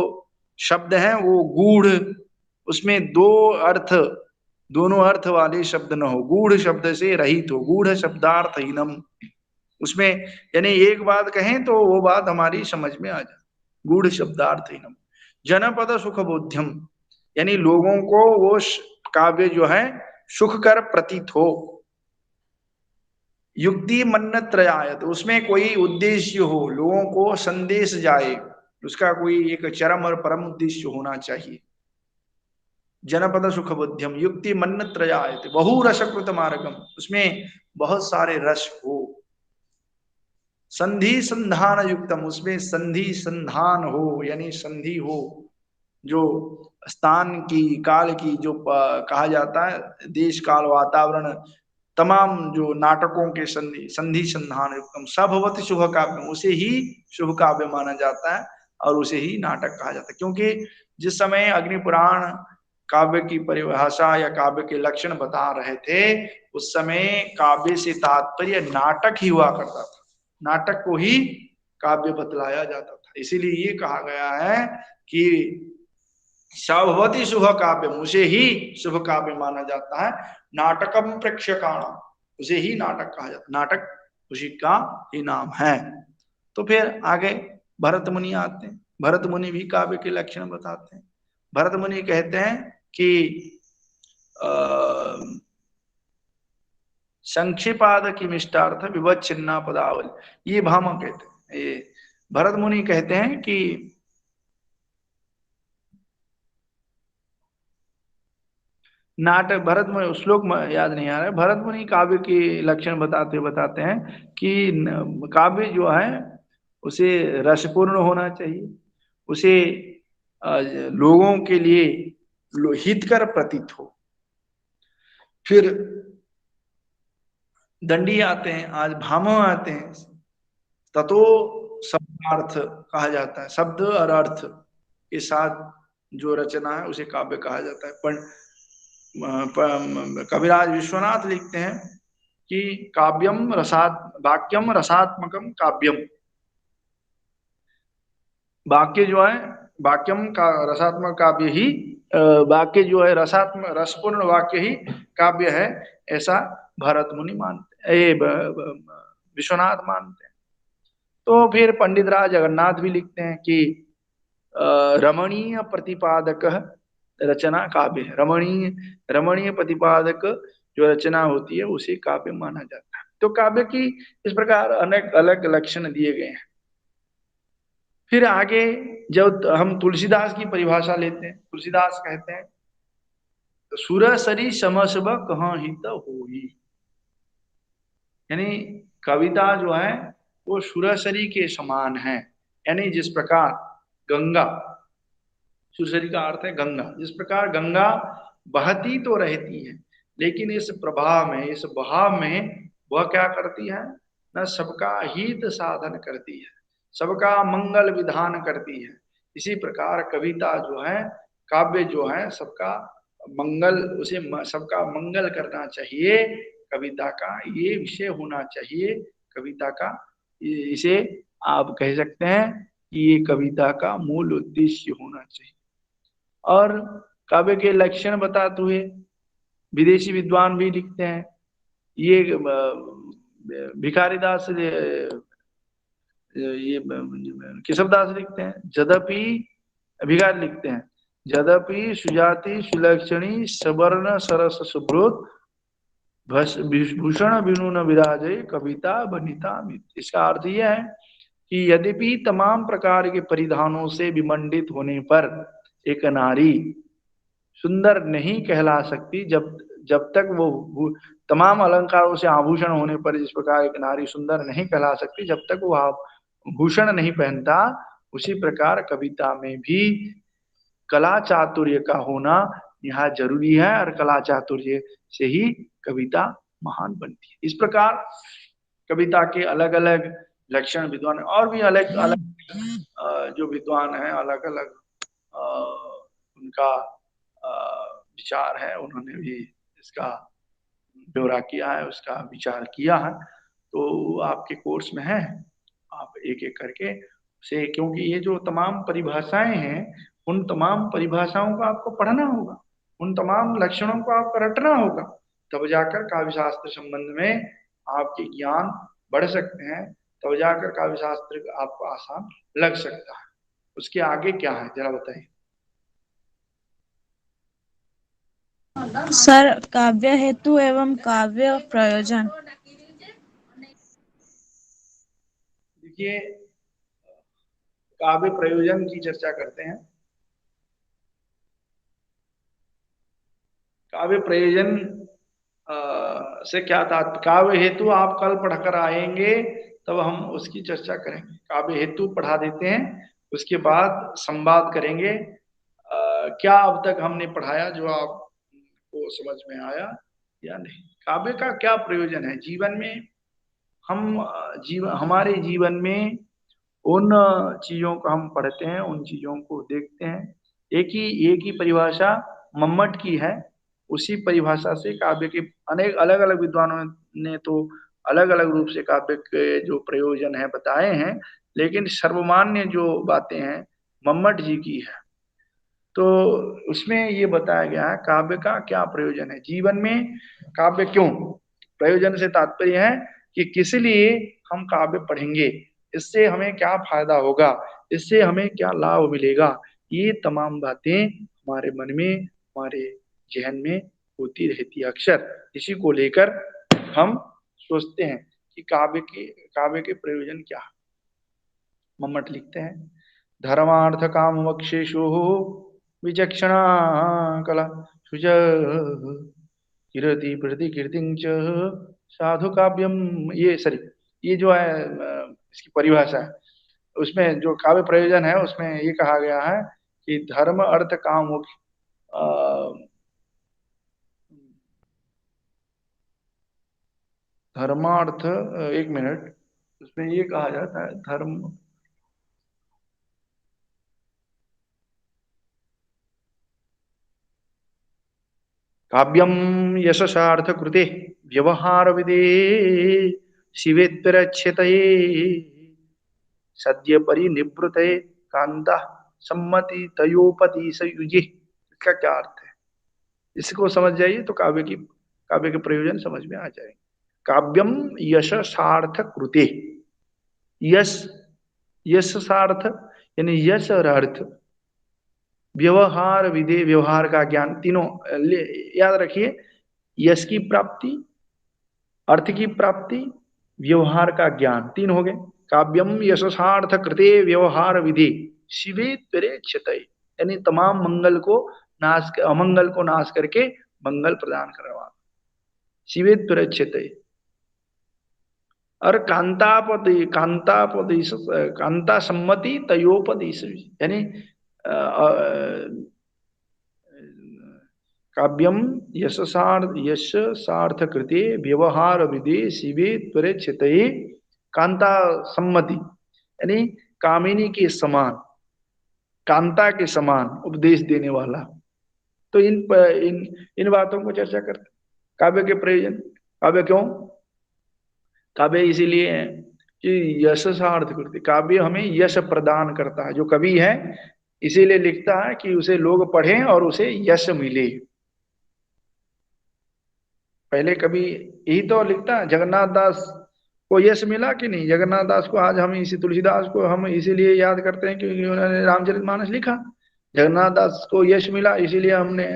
[SPEAKER 1] शब्द हैं वो गूढ़, उसमें दो अर्थ, दोनों अर्थ वाले शब्द न हो, गूढ़ शब्द से रहित हो, गूढ़ शब्दार्थहीनम। उसमें यानी एक बात कहें तो वो बात हमारी समझ में आ जाए, गूढ़ शब्दार्थहीनम। जनपद सुखबोध्यम यानी लोगों को वो काव्य जो है सुखकर प्रतीत हो। युक्ति मन्नत्रयायत, उसमें कोई उद्देश्य हो, लोगों को संदेश जाए, उसका कोई एक चरम और परम उद्देश्य होना चाहिए। जनपद सुखबोध्यम युक्ति मन्नत्रयायत बहुरसकृत मार्गम, उसमें बहुत सारे रस हो। संधि संधान युक्तम, उसमें संधि संधान हो यानी संधि हो, जो स्थान की काल की जो कहा जाता है, देश काल वातावरण तमाम जो नाटकों के संधि संधि संधान युक्तम सभवति शुभ काव्य, उसे ही शुभ काव्य माना जाता है और उसे ही नाटक कहा जाता है। क्योंकि जिस समय अग्नि पुराण काव्य की परिभाषा या काव्य के लक्षण बता रहे थे, उस समय काव्य से तात्पर्य नाटक ही हुआ करता था, नाटक को ही काव्य बतलाया जाता था। इसीलिए ये कहा गया है कि सभवती शुभ काव्य, उसे ही शुभ काव्य माना जाता है। नाटकम प्रेक्षकाणाम, उसे ही नाटक कहा जाता है, नाटक उसी का ही नाम है। तो फिर आगे भरत मुनि आते हैं। भरत मुनि भी काव्य के लक्षण बताते हैं। भरत मुनि कहते हैं कि संक्षेपाद की मिष्टार्थ विवच्छिन्ना पदावली, ये भामा कहते हैं। ये भरत मुनि कहते हैं कि नाटक, भरत मुनि, श्लोक याद नहीं आ रहा है, भरत मुनि काव्य के लक्षण बताते हैं कि काव्य जो है उसे रसपूर्ण होना चाहिए, उसे लोगों के लिए हितकर प्रतीत हो। फिर दंडी आते हैं, आज भामह आते हैं। ततो शब्दार्थ कहा जाता है, शब्द और अर्थ के साथ जो रचना है उसे काव्य कहा जाता है। पर कविराज विश्वनाथ लिखते हैं कि काव्यम रसात वाक्यम रसात्मकम काव्यम, वाक्य जो है, वाक्यम का रसात्मक काव्य ही, वाक्य जो है रसात्मक रसपूर्ण वाक्य ही काव्य है, ऐसा भरत मुनि मानते, विश्वनाथ मानते हैं। तो फिर पंडित राज जगन्नाथ भी लिखते हैं कि रमणीय प्रतिपादक रचना काव्य है। रमणीय प्रतिपादक जो रचना होती है उसे काव्य माना जाता है। तो काव्य की इस प्रकार अनेक अलग लक्षण दिए गए हैं। फिर आगे जब हम तुलसीदास की परिभाषा लेते हैं, तुलसीदास कहते हैं सुरसरी समसब कहाँ हित होई, यानी कविता जो है वो सुरसरी के समान है। यानी जिस प्रकार गंगा, सुरसरी का अर्थ है गंगा, जिस प्रकार गंगा बहती तो रहती है, लेकिन इस प्रवाह में, इस बहाव में वह क्या करती है, न सबका हित साधन करती है, सबका मंगल विधान करती है। इसी प्रकार कविता जो है, काव्य जो है, सबका मंगल, उसे सबका मंगल करना चाहिए, कविता का ये विषय होना चाहिए। कविता का इसे आप कह सकते हैं कि ये कविता का मूल उद्देश्य होना चाहिए। और काव्य के लक्षण बताते हुए विदेशी विद्वान भी लिखते हैं, ये भिखारीदास, ये केशवदास लिखते हैं, यद्यपि भिखारी लिखते हैं, यद्यपि सुजाति सुलक्षणी सवर्ण सरस सुब्रोत भूषण विनु न विराजे कविता बनिता मित। इसका अर्थ यह है कि यद्यपि तमाम प्रकार के परिधानों से विमंडित होने पर एक नारी सुंदर नहीं कहला सकती, जब तक वो तमाम अलंकारों से आभूषण होने पर जिस प्रकार एक नारी सुंदर नहीं कहला सकती जब तक वो भूषण नहीं पहनता, उसी प्रकार कविता में भी कला चातुर्य का होना यहाँ जरूरी है, और कला चातुर्य से ही कविता महान बनती है। इस प्रकार कविता के अलग अलग लक्षण विद्वान, और भी अलग अलग जो विद्वान हैं, अलग अलग उनका विचार है, उन्होंने भी इसका ब्यौरा किया है, उसका विचार किया है। तो आपके कोर्स में है, आप एक एक करके से, क्योंकि ये जो तमाम परिभाषाएं हैं, उन तमाम परिभाषाओं को आपको पढ़ना होगा, उन तमाम लक्षणों को आपको रटना होगा, तब जाकर काव्य शास्त्र संबंध में आपके ज्ञान बढ़ सकते हैं, तब जाकर काव्य शास्त्र आपको आसान लग सकता है। उसके आगे क्या है जरा बताइए।
[SPEAKER 3] सर, काव्य हेतु एवं काव्य प्रयोजन।
[SPEAKER 1] देखिए, काव्य प्रयोजन की चर्चा करते हैं। काव्य प्रयोजन से क्या था, काव्य हेतु आप कल पढ़कर आएंगे तब हम उसकी चर्चा करेंगे। काव्य हेतु पढ़ा देते हैं, उसके बाद संवाद करेंगे। क्या अब तक हमने पढ़ाया जो आपको समझ में आया या नहीं, काव्य का क्या प्रयोजन है जीवन में। हम हमारे जीवन में उन चीजों को हम पढ़ते हैं, उन चीजों को देखते हैं। एक ही परिभाषा मम्मट की है, उसी परिभाषा से काव्य के अनेक अलग अलग विद्वानों ने तो अलग अलग रूप से काव्य के जो प्रयोजन है बताए हैं, लेकिन सर्वमान्य जो बातें हैं मम्मट जी की है। तो उसमें ये बताया गया है काव्य का क्या प्रयोजन है, जीवन में काव्य क्यों। प्रयोजन से तात्पर्य है कि किस लिए हम काव्य पढ़ेंगे, इससे हमें क्या फायदा होगा, इससे हमें क्या लाभ मिलेगा, ये तमाम बातें हमारे मन में, हमारे जहन में होती रहती है अक्सर। इसी को लेकर हम सोचते हैं कि काव्य के प्रयोजन क्या है। मम्मट लिखते हैं, धर्मार्थ काम मोक्षेषु विचक्षणा कला शुच कीर्ति प्रतिकीर्ति च साधु काव्यम। ये सॉरी, ये जो है इसकी परिभाषा है, उसमें जो काव्य प्रयोजन है उसमें ये कहा गया है कि धर्म अर्थ काम मोक्ष, धर्मार्थ, एक मिनट, उसमें ये कहा जाता है धर्म, काव्यम यशसार्थ कृते व्यवहार विदे शिवेत्तरक्षतये सद्य परिनिवृते कांता सम्मति तयोपति सयुजे। इसका क्या अर्थ है, इसको समझ जाइए तो काव्य के प्रयोजन समझ में आ जाएंगे। काव्यम यशसार्थ कृते, यश, यश सार्थ यानी यश और अर्थ, व्यवहार विधेय व्यवहार का ज्ञान, तीनों याद रखिए, यश की प्राप्ति, अर्थ की प्राप्ति, व्यवहार का ज्ञान, तीन हो गए। काव्यम यशसार्थ कृते व्यवहार विधि शिवे त्वरे क्षतये, यानी तमाम मंगल को नाश, अमंगल को नाश करके मंगल प्रदान करवा, शिवे त्वरे क्षतये। और कांता सम्मति तयोपदेश, यानी काव्यम यश सार्थ कृते व्यवहार विदे शिवे त्वरे क्षतये कांता सम्मति, यानी कामिनी के समान, कांता के समान उपदेश देने वाला। तो इन बातों को चर्चा करते काव्य के प्रयोजन। काव्य क्यों, काव्य इसीलिए है कि यश सार्थ कृते, काव्य हमें यश प्रदान करता है। जो कवि है इसीलिए लिखता है कि उसे लोग पढ़ें और उसे यश मिले। पहले कभी यही तो लिखता है, जगन्नाथ दास को यश मिला कि नहीं, जगन्नाथ दास को आज हम इसी, तुलसीदास को हम इसीलिए याद करते हैं क्योंकि उन्होंने रामचरितमानस लिखा। जगन्नाथ दास को यश मिला इसीलिए हमने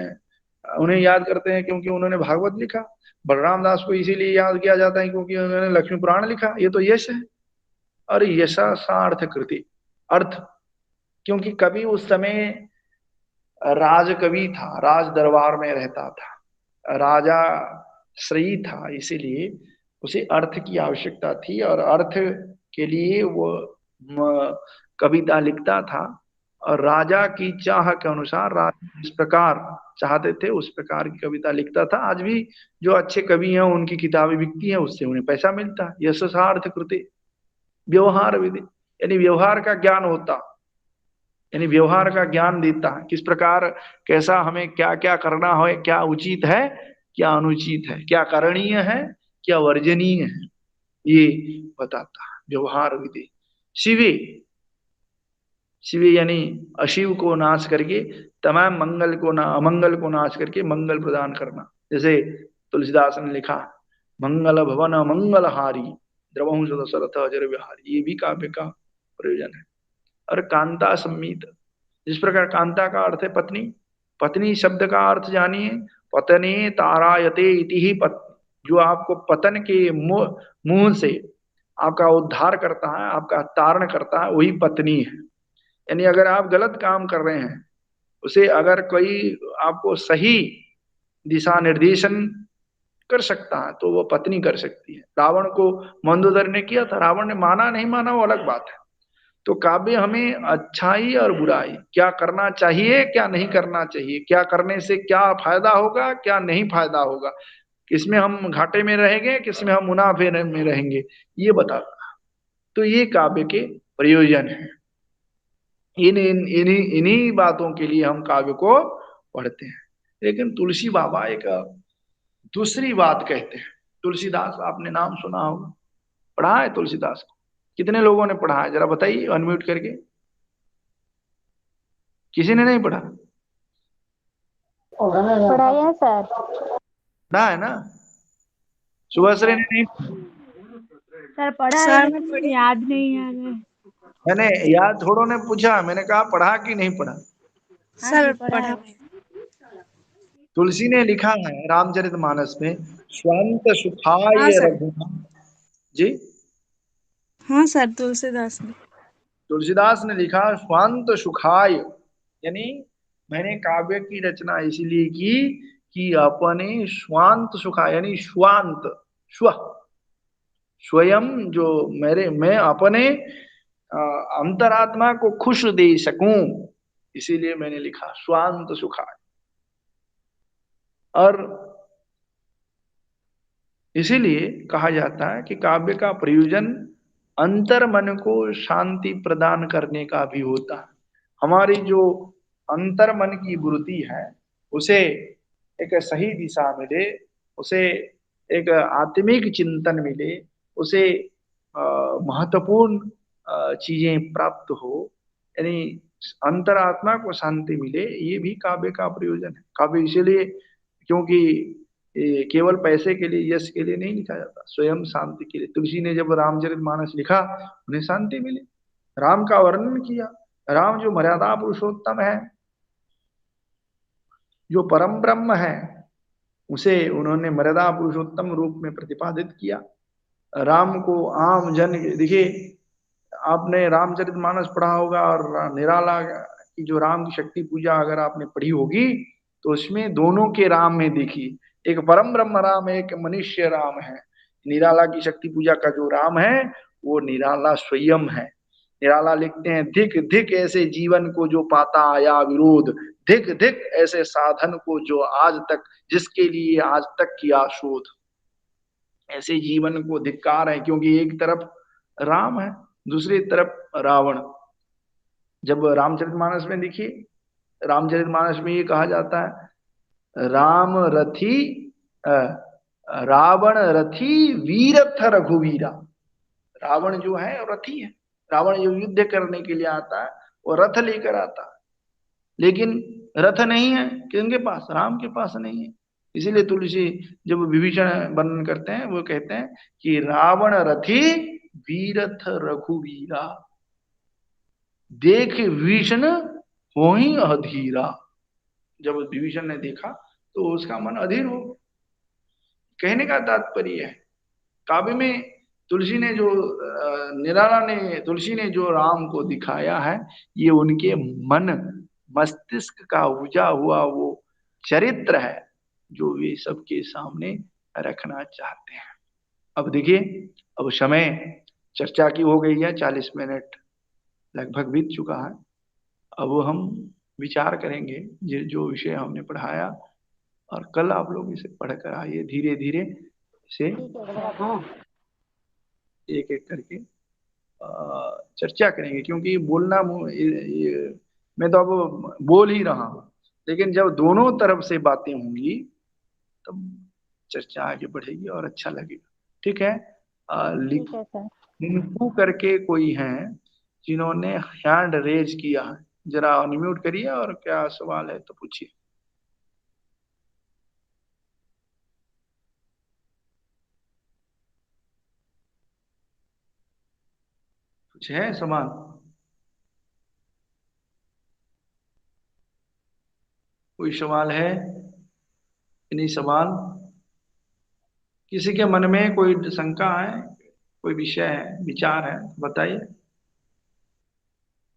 [SPEAKER 1] उन्हें याद करते हैं क्योंकि उन्होंने भागवत लिखा। बलराम दास को इसीलिए याद किया जाता है क्योंकि उन्होंने लक्ष्मी पुराण लिखा। ये तो यश है। और यशार्थ कृति, अर्थ, क्योंकि कवि उस समय राज कवि था, राज दरबार में रहता था, राजा श्रेयी था, इसीलिए उसे अर्थ की आवश्यकता थी और अर्थ के लिए वो कविता लिखता था। और राजा की चाह के अनुसार राजा जिस प्रकार चाहते थे उस प्रकार की कविता लिखता था। आज भी जो अच्छे कवि हैं उनकी किताबें बिकती हैं, उससे उन्हें पैसा मिलता है। यशार्थ कृते व्यवहार विधि, यानी व्यवहार का ज्ञान होता, यानी व्यवहार का ज्ञान देता है, किस प्रकार कैसा हमें क्या क्या करना है, क्या उचित है क्या अनुचित है, क्या करणीय है क्या वर्जनीय है, ये बताता है व्यवहार विधि। शिवे, शिवे यानी अशिव को नाश करके तमाम मंगल को अमंगल को नाश करके मंगल प्रदान करना। जैसे तुलसीदास ने लिखा, मंगल भवन मंगलहारी द्रवहु सदशरथ अजर विहारी, ये भी काव्य का प्रयोजन है। और कांता सम्मीत, जिस प्रकार कांता का अर्थ है पत्नी, पत्नी शब्द का अर्थ जानिए, पतने तारायते इति ही जो आपको पतन के मुंह से आपका उद्धार करता है, आपका तारण करता है, वही पत्नी है। यानी अगर आप गलत काम कर रहे हैं, उसे अगर कोई आपको सही दिशा निर्देशन कर सकता है तो वो पत्नी कर सकती है। रावण को मंदोदर ने किया था, रावण ने माना नहीं माना वो अलग बात है। तो काव्य हमें अच्छाई और बुराई, क्या करना चाहिए क्या नहीं करना चाहिए, क्या करने से क्या फायदा होगा क्या नहीं फायदा होगा, किसमें हम घाटे में रहेंगे किसमें हम मुनाफे में रहेंगे, ये बताता। तो ये काव्य के प्रयोजन है। इन्हीं बातों के लिए हम काव्य को पढ़ते हैं। लेकिन तुलसी बाबा एक दूसरी बात कहते हैं। तुलसीदास, आपने नाम सुना होगा, पढ़ा है तुलसीदास को? कितने लोगों ने पढ़ा है जरा बताइए अनम्यूट करके। किसी ने नहीं पढ़ा?
[SPEAKER 4] पढ़ाई है सर।
[SPEAKER 1] पढ़ा है ना? सुभाश्री ने नहीं?
[SPEAKER 4] सर पढ़ा है
[SPEAKER 3] सर
[SPEAKER 4] लेकिन याद नहीं आ रहा है।
[SPEAKER 1] मैंने याद, थोड़ों ने पूछा, मैंने कहा पढ़ा कि नहीं पढ़ा?
[SPEAKER 3] सर
[SPEAKER 4] पढ़ा है।
[SPEAKER 1] तुलसी ने लिखा है रामचरितमानस में, स्वांत
[SPEAKER 3] हाँ
[SPEAKER 1] सुखाय
[SPEAKER 3] सर।
[SPEAKER 1] रघुनाथ जी।
[SPEAKER 3] हाँ सर, तुलसीदास ने।
[SPEAKER 1] तुलसीदास ने लिखा स्वांत सुखाय, यानी मैंने काव्य की रचना इसलिए की कि अपने स्वांत सुखाय, यानी स्वांत, स्व, स्वयं जो मेरे, मैं अपने अंतरात्मा को खुश दे सकूं, इसीलिए मैंने लिखा स्वांत सुखाय। और इसीलिए कहा जाता है कि काव्य का प्रयोजन अंतर मन को शांति प्रदान करने का भी होता है। हमारी जो अंतर मन की वृत्ति है उसे एक सही दिशा मिले, उसे एक आत्मिक चिंतन मिले, उसे महत्वपूर्ण चीजें प्राप्त हो, यानी अंतरात्मा को शांति मिले, ये भी काव्य का प्रयोजन है। काव्य इसीलिए, क्योंकि ये केवल पैसे के लिए, यश के लिए नहीं लिखा जाता, स्वयं शांति के लिए। तुलसी ने जब रामचरितमानस लिखा, उन्हें शांति मिली, राम का वर्णन किया। राम जो मर्यादा पुरुषोत्तम है, जो परम ब्रह्म है, उसे उन्होंने मर्यादा पुरुषोत्तम रूप में प्रतिपादित किया। राम को आम जन, देखिए आपने रामचरितमानस पढ़ा होगा और निराला की जो राम की शक्ति पूजा अगर आपने पढ़ी होगी, तो उसमें दोनों के राम में देखिए, एक परम ब्रह्म राम है, एक मनुष्य राम है। निराला की शक्ति पूजा का जो राम है वो निराला स्वयं है। निराला लिखते हैं, धिक धिक ऐसे जीवन को जो पाता आया विरोध, धिक धिक ऐसे साधन को जो आज तक, जिसके लिए आज तक किया शोध। ऐसे जीवन को धिक्कार है, क्योंकि एक तरफ राम है, दूसरी तरफ रावण। जब रामचरितमानस में देखिए, रामचरितमानस में ये कहा जाता है, राम रथी रावण रथी वीरथ रघुवीरा। रावण जो है रथी है, रावण जो युद्ध करने के लिए आता है वो रथ लेकर आता है, लेकिन रथ नहीं है किसके पास? राम के पास नहीं है। इसीलिए तुलसी जब विभीषण वर्णन करते हैं वो कहते हैं कि रावण रथी वीरथ रघुवीरा, देख विभीषण होहि अधीरा। जब विभीषण ने देखा तो उसका मन अधीर हो। कहने का तात्पर्य है, काव्य में तुलसी ने जो निराला ने, तुलसी ने जो राम को दिखाया है, ये उनके मन मस्तिष्क का उपजा हुआ वो चरित्र है जो वे सबके सामने रखना चाहते हैं। अब देखिए, अब समय चर्चा की हो गई है, 40 मिनट लगभग बीत चुका है। अब हम विचार करेंगे जो विषय हमने पढ़ाया, और कल आप लोग इसे पढ़कर आइए, धीरे धीरे इसे एक एक करके चर्चा करेंगे। क्योंकि बोलना मैं तो अब बोल ही रहा हूँ, लेकिन जब दोनों तरफ से बातें होंगी तब चर्चा आगे बढ़ेगी और अच्छा लगेगा। ठीक है?
[SPEAKER 4] ठीक है सर।
[SPEAKER 1] लिंकू करके कोई हैं जिन्होंने हैंड रेज किया है, जरा अनम्यूट करिए और क्या सवाल है तो पूछिए। कुछ है सवाल? कोई सवाल है? नहीं सवाल? किसी के मन में कोई शंका है, कोई विषय है, विचार है, बताइए।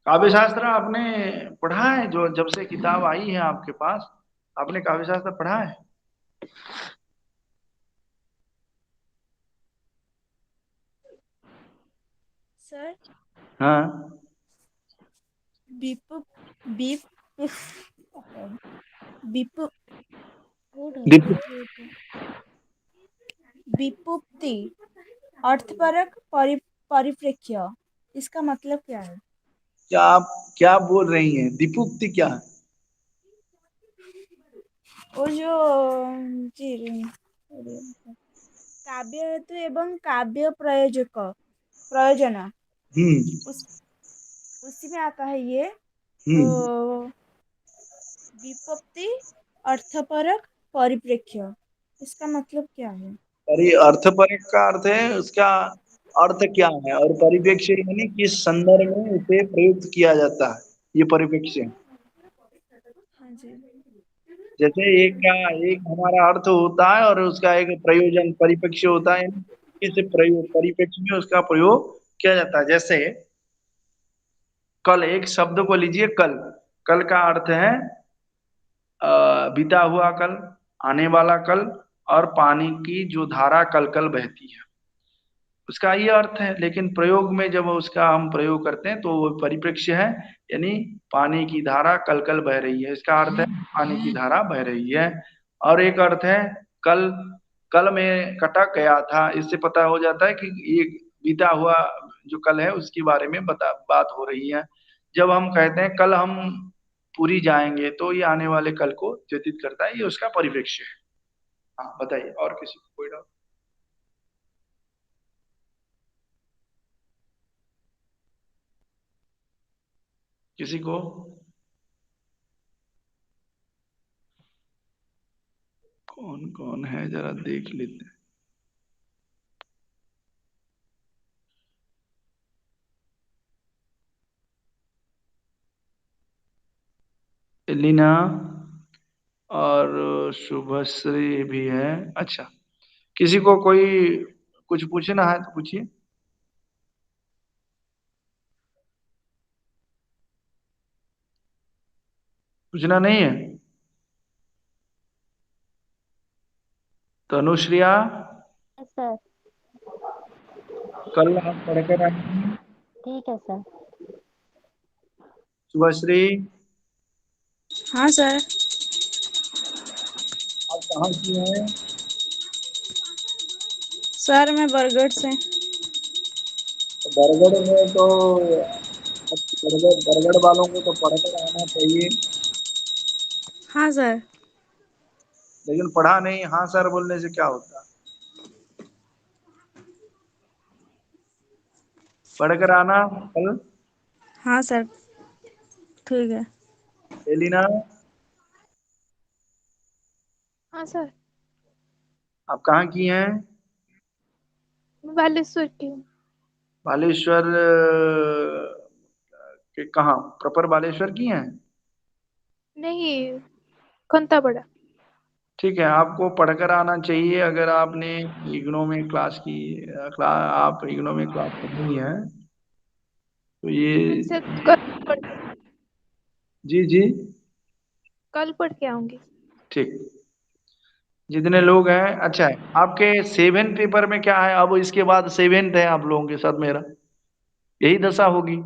[SPEAKER 1] काव्य शास्त्र आपने पढ़ा है? जो जब से किताब आई है आपके पास, आपने काव्य शास्त्र पढ़ा है?
[SPEAKER 3] सर
[SPEAKER 1] हाँ।
[SPEAKER 3] बिप बिप बिप
[SPEAKER 1] दीप-
[SPEAKER 3] विपुप्ति अर्थपरक परिप्रेक्ष्य, इसका मतलब क्या है?
[SPEAKER 1] क्या आप क्या बोल रही हैं? दीपुक्ति क्या है?
[SPEAKER 3] वो जो जी काव्य हेतु एवं काव्य प्रयोजन
[SPEAKER 1] हम्म
[SPEAKER 3] उस उसी में आता है ये।
[SPEAKER 1] हम्म
[SPEAKER 3] तो विपत्ति अर्थपरक परिप्रेक्ष्य, इसका मतलब क्या है?
[SPEAKER 1] अर्थपरक का अर्थ है उसका अर्थ क्या है, और परिप्रेक्ष्य यानी किस संदर्भ में उसे प्रयुक्त किया जाता है, ये परिप्रेक्ष्य है।
[SPEAKER 3] हाँ जी।
[SPEAKER 1] जैसे एक हमारा अर्थ होता है और उसका एक प्रयोजन परिप्रेक्ष्य होता है, यानी किस प्रयोग परिप्रेक्ष्य में उसका प्रयोग किया जाता है। जैसे कल, एक शब्द को लीजिए, कल। कल का अर्थ है बीता हुआ कल, आने वाला कल, और पानी की जो धारा कल कल बहती है, उसका ये अर्थ है। लेकिन प्रयोग में जब उसका हम प्रयोग करते हैं तो वो परिप्रेक्ष्य है, यानी पानी की धारा कल कल बह रही है, इसका अर्थ है पानी की धारा बह रही है। और एक अर्थ है कल, कल में कटक गया था, इससे पता हो जाता है कि ये बीता हुआ जो कल है उसके बारे में बात हो रही है। जब हम कहते हैं कल हम पूरी जाएंगे, तो ये आने वाले कल को व्यतीत करता है, ये उसका परिप्रेक्ष्य है। हाँ बताइए, और किसी को कोई डाउट? किसी को? कौन कौन है जरा देख लेते हैं। एलिना और शुभश्री भी है। अच्छा, किसी को कोई कुछ पूछना है तो पूछिए। पूछना नहीं है? तनुश्रिया,
[SPEAKER 4] सर।
[SPEAKER 1] कल आप पढ़कर आएंगी?
[SPEAKER 4] ठीक है सर।
[SPEAKER 1] शुभश्री,
[SPEAKER 3] हाँ सर।
[SPEAKER 1] आप कहाँ की हैं?
[SPEAKER 3] सर मैं बरगढ़ से।
[SPEAKER 1] बरगढ़ में तो बरगढ़ वालों को तो पढ़कर आना चाहिए,
[SPEAKER 3] हाँ सर।
[SPEAKER 1] लेकिन पढ़ा नहीं, हाँ सर बोलने से क्या होता है? पढ़कर आना कल।
[SPEAKER 3] हाँ सर ठीक है।
[SPEAKER 1] एलिना,
[SPEAKER 2] हाँ सर।
[SPEAKER 1] आप कहाँ की हैं?
[SPEAKER 2] मैं बालेश्वर की हूँ।
[SPEAKER 1] बालेश्वर के कहाँ? प्रॉपर बालेश्वर की हैं?
[SPEAKER 2] नहीं, खंता बड़ा।
[SPEAKER 1] ठीक है, आपको पढ़कर आना चाहिए। अगर आपने इग्नो में क्लास की, आप इग्नो में क्लास करनी है तो
[SPEAKER 2] अच्छा,
[SPEAKER 1] ये, जी जी,
[SPEAKER 2] कल पढ़ के आऊंगी।
[SPEAKER 1] ठीक। जितने लोग हैं, अच्छा है। आपके 7 पेपर में क्या है, अब इसके बाद 7th है आप लोगों के साथ मेरा, यही दशा होगी,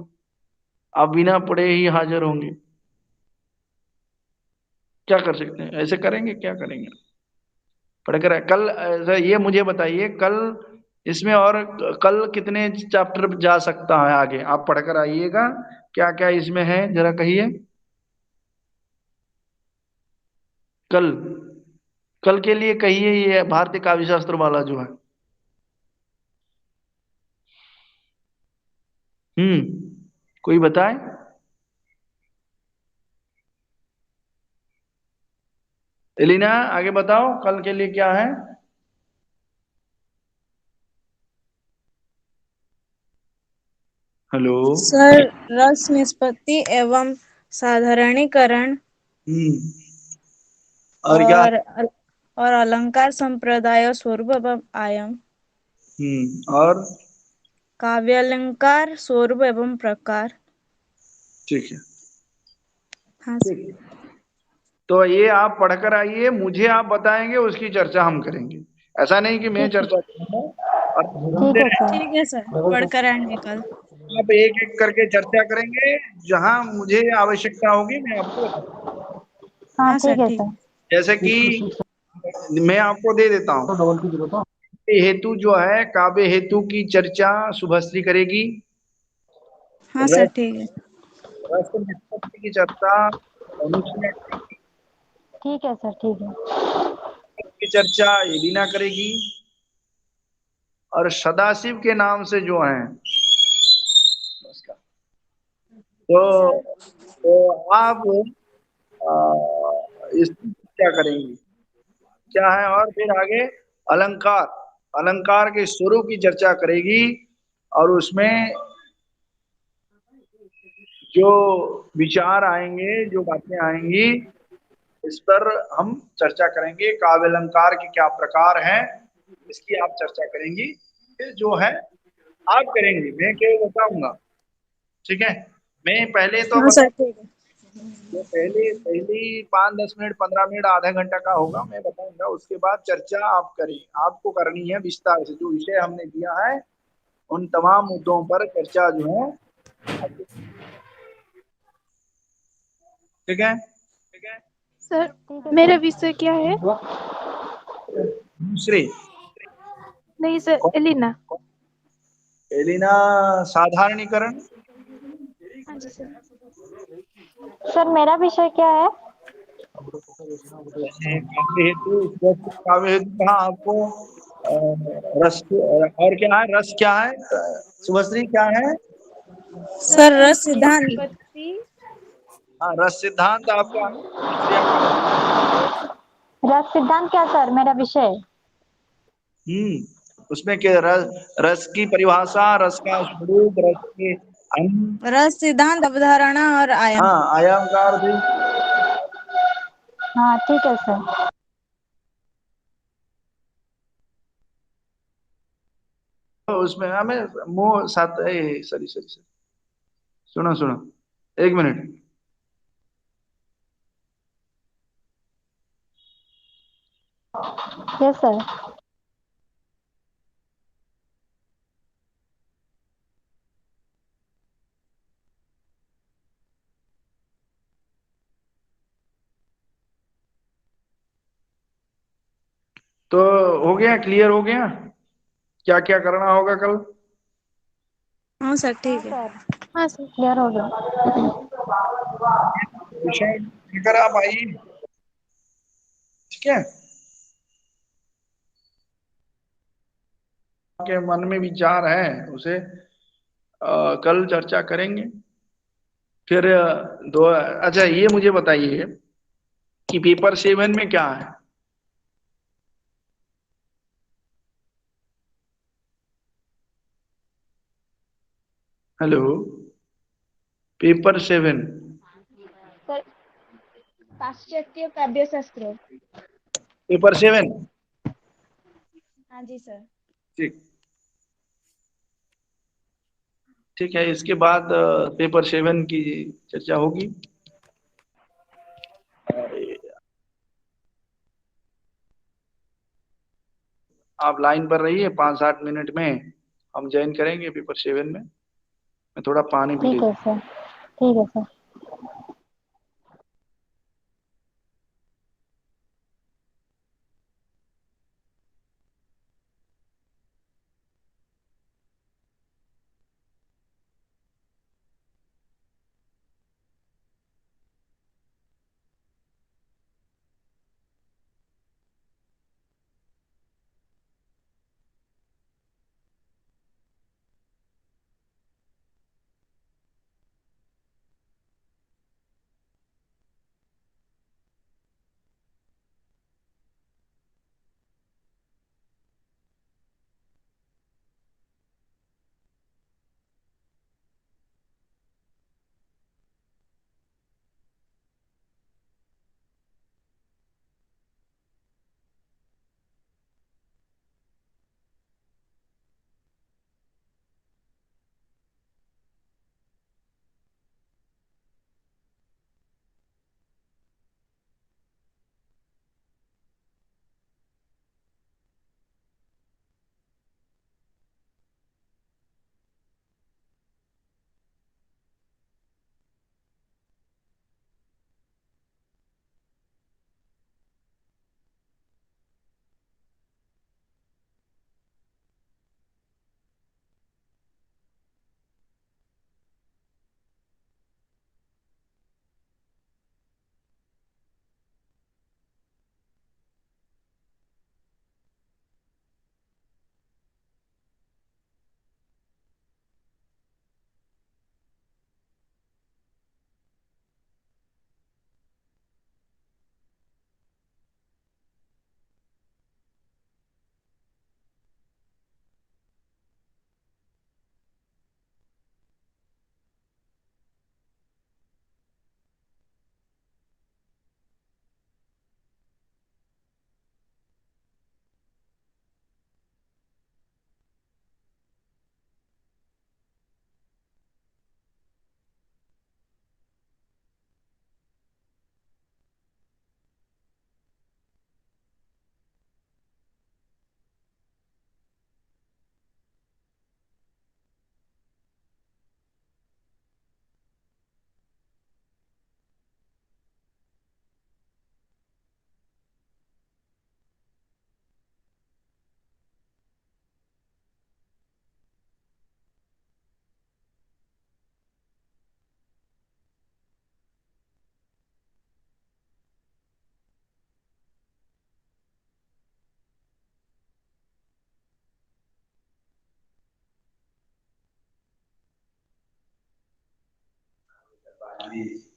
[SPEAKER 1] आप बिना पढ़े ही हाजिर होंगे। क्या कर सकते हैं, ऐसे करेंगे, क्या करेंगे? पढ़कर कल ऐसा ये मुझे बताइए, कल इसमें और कल कितने चैप्टर जा सकता है आगे, आप पढ़कर आइएगा। क्या क्या इसमें है जरा कहिए। कल, कल के लिए कहिए, ये भारतीय काव्य शास्त्र वाला जो है। कोई बताए? एलिना, आगे बताओ कल के लिए क्या है। हेलो।
[SPEAKER 3] सर रस निष्पत्ति एवं साधारणीकरण
[SPEAKER 1] हम्म और क्या?
[SPEAKER 3] और अलंकार संप्रदाय स्वरूप एवं आयम,
[SPEAKER 1] और
[SPEAKER 3] काव्यालंकार स्वरूप एवं प्रकार।
[SPEAKER 1] ठीक है।
[SPEAKER 3] हाँ
[SPEAKER 1] ठीक
[SPEAKER 3] सर।
[SPEAKER 1] है, तो ये आप पढ़कर आइए, मुझे आप बताएंगे, उसकी चर्चा हम करेंगे। ऐसा नहीं कि मैं
[SPEAKER 4] ठीक है।
[SPEAKER 1] चर्चा करूंगा और
[SPEAKER 4] ठीक
[SPEAKER 1] घूमते
[SPEAKER 4] है
[SPEAKER 1] रहेंगे।
[SPEAKER 4] सर।
[SPEAKER 3] ठीक है सर, पढ़कर आएंगे कल।
[SPEAKER 1] आप एक एक करके चर्चा करेंगे, जहां मुझे आवश्यकता होगी मैं आपको बताऊंगा।
[SPEAKER 4] हाँ
[SPEAKER 3] हाँ सर
[SPEAKER 4] ठीक है
[SPEAKER 3] ठीक।
[SPEAKER 4] सर।
[SPEAKER 1] जैसे कि मैं आपको दे देता हूँ, काव्य हेतु जो है, काव्य हेतु की चर्चा शुभश्री करेगी।
[SPEAKER 3] हाँ सर
[SPEAKER 1] रस
[SPEAKER 3] ठीक है।
[SPEAKER 1] रस निष्पत्ति की चर्चा अनुश्रिया करेगी।
[SPEAKER 4] ठीक है सर, ठीक है।
[SPEAKER 1] की चर्चा एलिना करेगी, और सदाशिव के नाम से जो है उसका, तो आप इसकी क्या करेंगी, क्या है, और फिर आगे अलंकार, अलंकार के स्वरूप की चर्चा करेगी, और उसमें जो विचार आएंगे, जो बातें आएंगी, इस पर हम चर्चा करेंगे। काव्य अलंकार के क्या प्रकार हैं, इसकी आप चर्चा करेंगी। फिर जो है आप करेंगी, मैं केवल बताऊंगा। ठीक है, मैं पहले तो
[SPEAKER 3] हाँ
[SPEAKER 1] बता,
[SPEAKER 3] सर ठीक है।
[SPEAKER 1] जो पहले पहली 5-10 मिनट 15 मिनट आधा घंटा का होगा मैं बताऊंगा, उसके बाद चर्चा आप करें, आपको करनी है विस्तार से। जो विषय हमने दिया है उन तमाम मुद्दों पर चर्चा जो है आपको- ठीक है।
[SPEAKER 2] सर
[SPEAKER 4] ठीक है
[SPEAKER 2] मेरा
[SPEAKER 4] सर।
[SPEAKER 2] विषय क्या है?
[SPEAKER 1] दूसरे
[SPEAKER 2] नहीं सर, एलिना।
[SPEAKER 1] एलिना साधारणीकरण,
[SPEAKER 2] हाँ जी सर।
[SPEAKER 4] सर मेरा विषय क्या है?
[SPEAKER 1] काव्य हेतु स्वस्थ काव्य हेतु कहाँ आपको रस, और क्या है, रस क्या है, शुभश्री क्या है?
[SPEAKER 3] सर रस सिद्धांत।
[SPEAKER 2] उत्पत्ति।
[SPEAKER 1] हाँ, रस सिद्धांत आपका है, शुभश्री आपका रस सिद्धांत है।
[SPEAKER 4] रस सिद्धांत क्या सर मेरा विषय?
[SPEAKER 1] उसमें क्या, रस की परिभाषा, रस का स्वरूप, रस के अंग,
[SPEAKER 3] रस सिद्धांत, अवधारणा और आयाम।
[SPEAKER 1] हाँ आयाम का अर्थ है।
[SPEAKER 4] हाँ ठीक है सर।
[SPEAKER 1] तो उसमें हमें मोह साथ, सॉरी सॉरी सॉरी, सुनो सुनो, 1 मिनट।
[SPEAKER 4] Yes sir.
[SPEAKER 1] तो हो गया, क्लियर हो गया क्या क्या करना होगा कल?
[SPEAKER 3] हाँ सर
[SPEAKER 4] हाँ
[SPEAKER 3] ठीक है।
[SPEAKER 4] सर,
[SPEAKER 2] हाँ सर।
[SPEAKER 4] क्लियर हो गया।
[SPEAKER 1] विषय लेकर आप आइए। ठीक है, आपके मन में विचार है उसे कल चर्चा करेंगे। फिर दो, अच्छा ये मुझे बताइए कि पेपर 7 में क्या है? हेलो, पेपर 7,
[SPEAKER 5] सर पाश्चात्य काव्यशास्त्र।
[SPEAKER 1] पेपर 7।
[SPEAKER 3] हाँ जी सर।
[SPEAKER 1] ठीक, ठीक है, इसके बाद पेपर 7 की चर्चा होगी। आप लाइन पर रहिए, 5-8 मिनट में हम ज्वाइन करेंगे पेपर 7 में। मैं थोड़ा पानी पी
[SPEAKER 4] ठीक है
[SPEAKER 1] लेता
[SPEAKER 4] सर, ठीक है सर।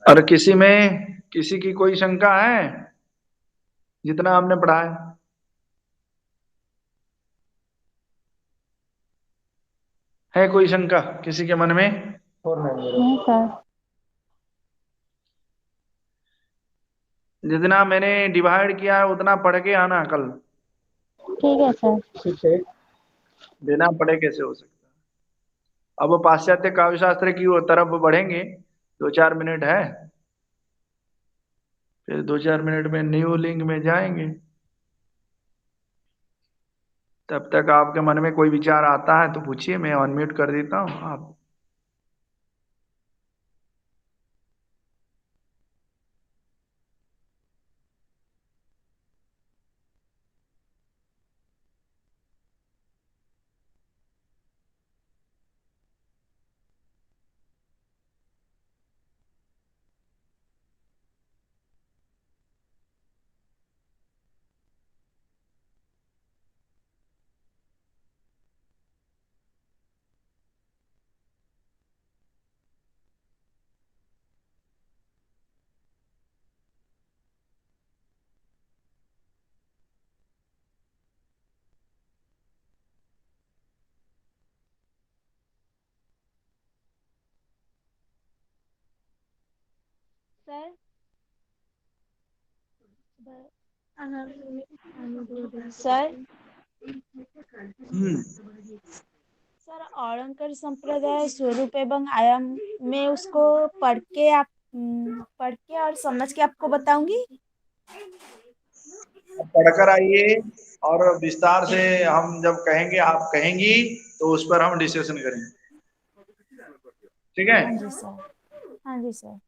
[SPEAKER 1] और किसी की कोई शंका है जितना हमने पढ़ा है? है कोई शंका किसी के मन में?
[SPEAKER 4] नहीं सर।
[SPEAKER 1] जितना मैंने डिवाइड किया है उतना पढ़ के आना कल।
[SPEAKER 4] ठीक है सर।
[SPEAKER 1] बिना पढ़े कैसे हो सकता? अब पाश्चात्य काव्य शास्त्र की वो तरफ बढ़ेंगे, 2-4 मिनट है, फिर 2-4 मिनट में न्यू लिंग में जाएंगे। तब तक आपके मन में कोई विचार आता है तो पूछिए, मैं अनम्यूट कर देता हूँ आप।
[SPEAKER 5] सर सर
[SPEAKER 3] सर अलंकार संप्रदाय स्वरूप एवं आयाम में उसको पढ़ के और समझ के आपको बताऊंगी।
[SPEAKER 1] पढ़कर आइए और विस्तार से हम जब कहेंगे, आप कहेंगी तो उस पर हम डिस्कशन करेंगे। ठीक है?
[SPEAKER 3] हाँ जी सर। हाँ जी सर।